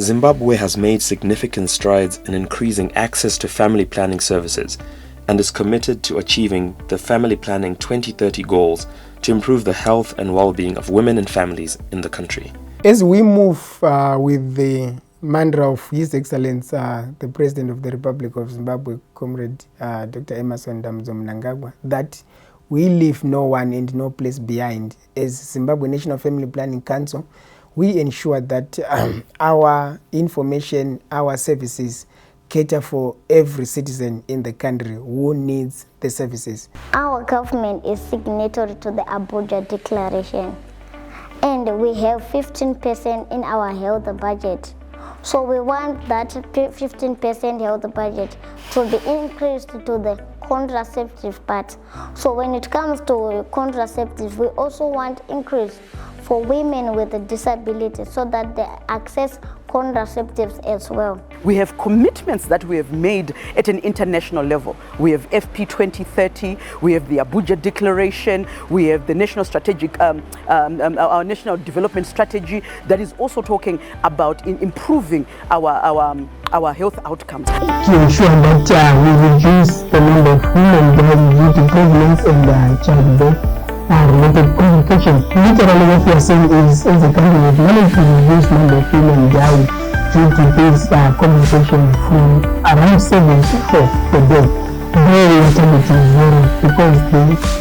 Zimbabwe has made significant strides in increasing access to family planning services and is committed to achieving the Family Planning 2030 goals to improve the health and well-being of women and families in the country. As we move with the mantra of His Excellency, the President of the Republic of Zimbabwe, Comrade Dr. Emmerson Mnangagwa, that we leave no one and no place behind. As Zimbabwe National Family Planning Council, we ensure that our information, our services cater for every citizen in the country who needs the services. Our government is signatory to the Abuja Declaration, and we have 15% in our health budget. So we want that 15% health budget to be increased to the contraceptive part. So when it comes to contraceptives, we also want increase for women with disabilities so that they access contraceptives as well. We have commitments that we have made at an international level. We have FP 2030, we have the Abuja Declaration, we have the National Strategic, our National Development Strategy that is also talking about improving our health outcomes. To ensure that we reduce the number of women dying due to pregnancy and childbirth related complications. Literally what we are saying is, as a country, we've managed to reduce the number of women dying due to this complication from around 74 per day. Very mortality is zero because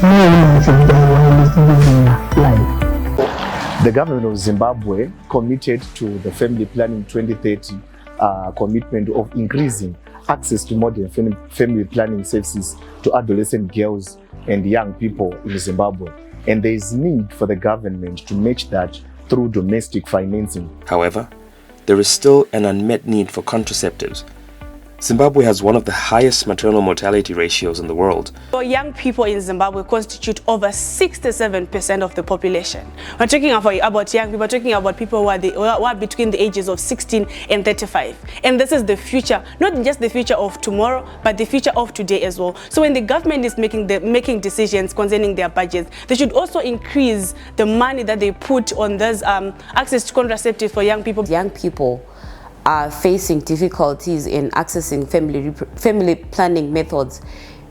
no woman should die while living life. The government of Zimbabwe committed to the Family Planning 2030 commitment of increasing access to modern family planning services to adolescent girls and young people in Zimbabwe. And there is need for the government to match that through domestic financing. However, there is still an unmet need for contraceptives. Zimbabwe has one of the highest maternal mortality ratios in the world. Young people in Zimbabwe constitute over 67% of the population. We're talking about young people, we're talking about people who are between the ages of 16 and 35. And this is the future, not just the future of tomorrow, but the future of today as well. So when the government is making decisions concerning their budgets, they should also increase the money that they put on this access to contraceptives for young people. Young people are facing difficulties in accessing family planning methods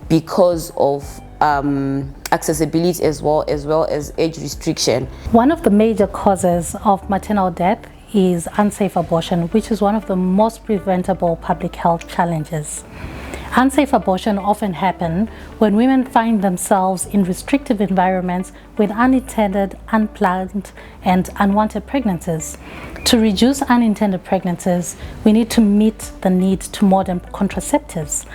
because of accessibility as well as age restriction. One of the major causes of maternal death is unsafe abortion, which is one of the most preventable public health challenges. Unsafe abortion often happen when women find themselves in restrictive environments with unintended, unplanned, and unwanted pregnancies. To reduce unintended pregnancies, we need to meet the need to modern contraceptives.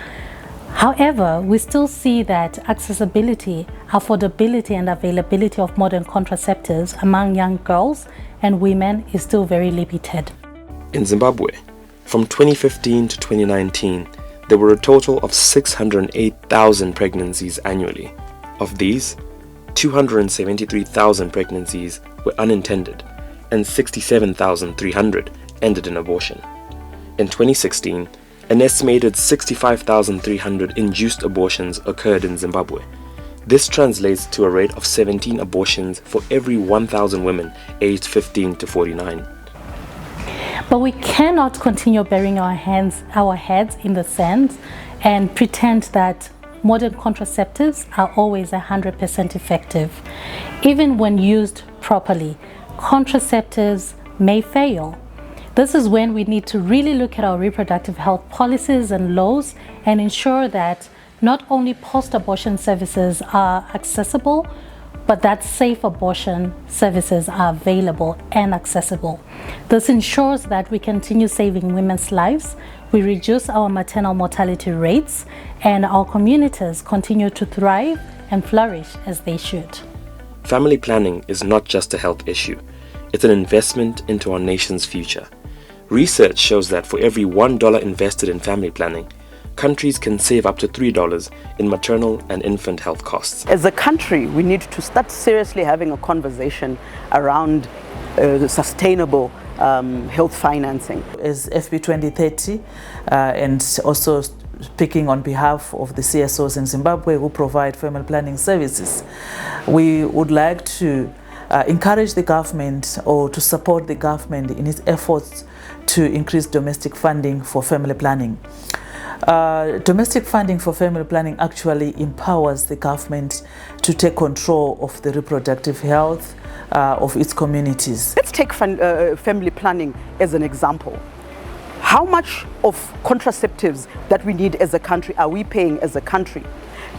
However, we still see that accessibility, affordability, and availability of modern contraceptives among young girls and women is still very limited. In Zimbabwe, from 2015 to 2019, there were a total of 608,000 pregnancies annually. Of these, 273,000 pregnancies were unintended and 67,300 ended in abortion. In 2016, an estimated 65,300 induced abortions occurred in Zimbabwe. This translates to a rate of 17 abortions for every 1,000 women aged 15 to 49. But we cannot continue burying our heads in the sand and pretend that modern contraceptives are always 100% effective. Even when used properly, contraceptives may fail. This is when we need to really look at our reproductive health policies and laws and ensure that not only post-abortion services are accessible, but that safe abortion services are available and accessible. This ensures that we continue saving women's lives, we reduce our maternal mortality rates, and our communities continue to thrive and flourish as they should. Family planning is not just a health issue, it's an investment into our nation's future. Research shows that for every $1 invested in family planning, countries can save up to $3 in maternal and infant health costs. As a country, we need to start seriously having a conversation around sustainable health financing. As FP 2030 and also speaking on behalf of the CSOs in Zimbabwe who provide family planning services, we would like to encourage the government or to support the government in its efforts to increase domestic funding for family planning. Domestic funding for family planning actually empowers the government to take control of the reproductive health of its communities. Let's take family planning as an example. How much of contraceptives that we need as a country are we paying as a country?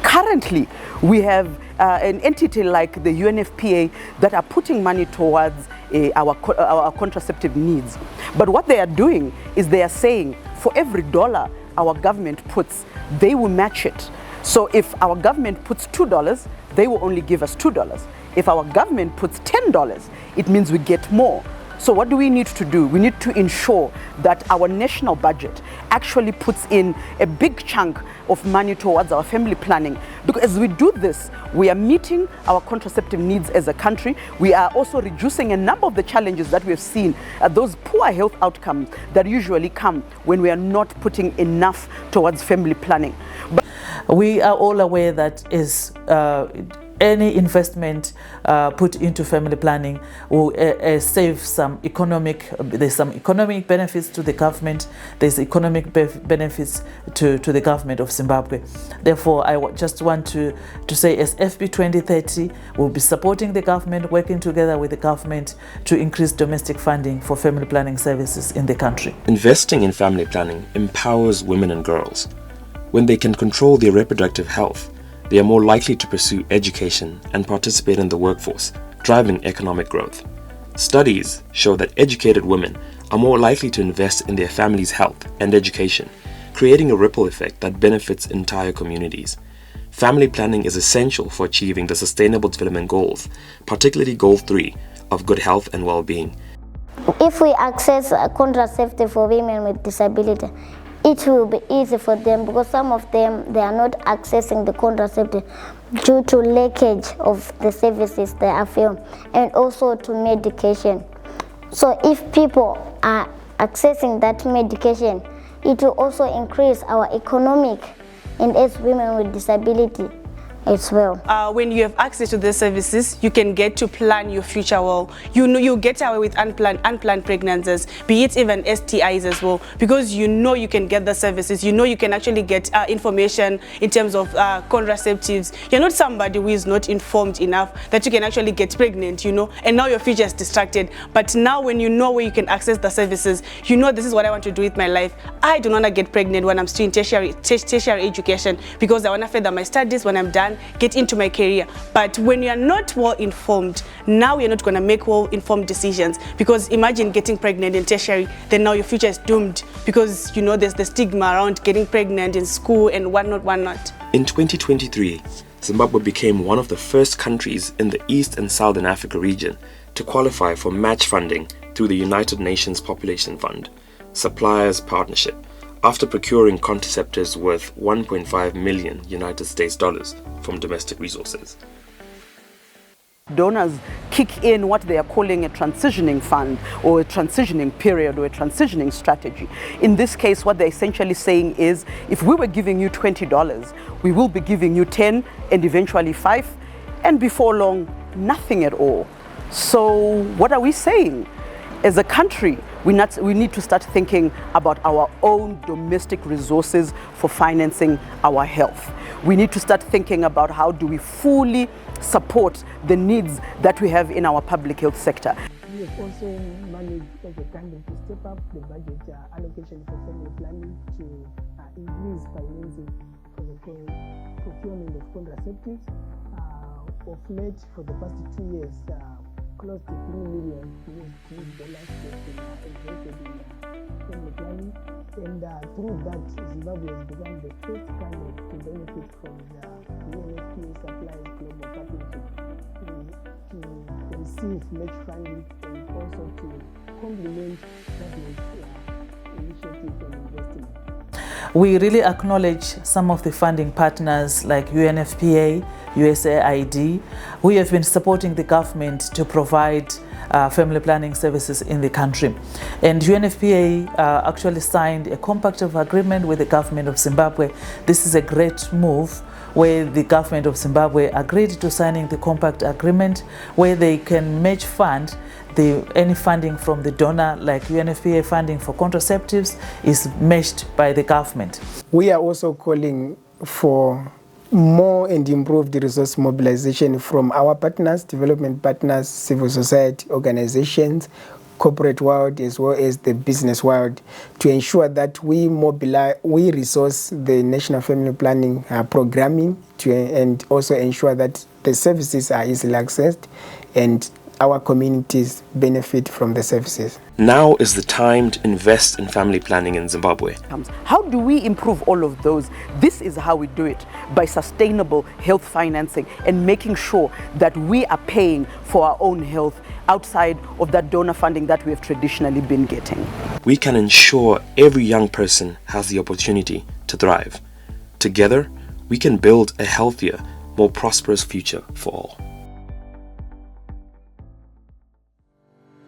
Currently, we have an entity like the UNFPA that are putting money towards our contraceptive needs. But what they are doing is they are saying for every dollar our government puts, they will match it. So if our government puts $2, they will only give us $2. If our government puts $10, it means we get more. So what do we need to do? We need to ensure that our national budget actually puts in a big chunk of money towards our family planning. Because as we do this, we are meeting our contraceptive needs as a country. We are also reducing a number of the challenges that we have seen, those poor health outcomes that usually come when we are not putting enough towards family planning. But we are all aware that any investment put into family planning will save some there's some economic benefits to the government, there's economic benefits to the government of Zimbabwe. Therefore, I just want to say as FP 2030, we'll be supporting the government, working together with the government to increase domestic funding for family planning services in the country. Investing in family planning empowers women and girls. When they can control their reproductive health, they are more likely to pursue education and participate in the workforce, driving economic growth. Studies show that educated women are more likely to invest in their family's health and education, creating a ripple effect that benefits entire communities. Family planning is essential for achieving the Sustainable Development Goals, particularly Goal 3 of good health and well-being. If we access contraceptive for women with disability, it will be easy for them because some of them, they are not accessing the contraceptive due to leakage of the services they are feeling and also to medication. So if people are accessing that medication, it will also increase our economic and as women with disability as well. When you have access to these services, you can get to plan your future well. You get away with unplanned pregnancies, be it even STIs as well, because you can get the services. You can actually get information in terms of contraceptives. You're not somebody who is not informed enough that you can actually get pregnant, and now your future is distracted. But now when you know where you can access the services, this is what I want to do with my life. I do not get pregnant when I'm still in tertiary education because I want to further my studies when I'm done, get into my career. But when you're not well informed, now you're not going to make well informed decisions, because imagine getting pregnant in tertiary, then now your future is doomed because there's the stigma around getting pregnant in school and whatnot. In 2023, Zimbabwe became one of the first countries in the East and Southern Africa region to qualify for match funding through the United Nations Population Fund Suppliers Partnership, after procuring contraceptives worth $1.5 million United States dollars from domestic resources. Donors kick in what they are calling a transitioning fund or a transitioning period or a transitioning strategy. In this case, what they're essentially saying is, if we were giving you $20, we will be giving you 10 and eventually 5, and before long, nothing at all. So what are we saying? As a country, we need to start thinking about our own domestic resources for financing our health. We need to start thinking about how do we fully support the needs that we have in our public health sector. We have also managed as a country to step up the budget allocation for family planning to increase financing for the procurement of contraceptives. Of late, for the past 2 years, close to $3 million has been invested in family planning, and through that, Zimbabwe has become the first country to benefit from the UNFPA Supplies Global Partnership to receive match funding and also to complement government initiatives and investment. We really acknowledge some of the funding partners like UNFPA, USAID, who have been supporting the government to provide family planning services in the country. And UNFPA actually signed a compact of agreement with the government of Zimbabwe. This is a great move where the government of Zimbabwe agreed to signing the compact agreement, where they can match fund any funding from the donor, like UNFPA funding for contraceptives, is matched by the government. We are also calling for more and improved resource mobilization from our partners, development partners, civil society organizations, corporate world, as well as the business world, to ensure that we resource the national family planning programming and also ensure that the services are easily accessed and our communities benefit from the services. Now is the time to invest in family planning in Zimbabwe. How do we improve all of those? This is how we do it, by sustainable health financing and making sure that we are paying for our own health outside of that donor funding that we have traditionally been getting. We can ensure every young person has the opportunity to thrive. Together, we can build a healthier, more prosperous future for all.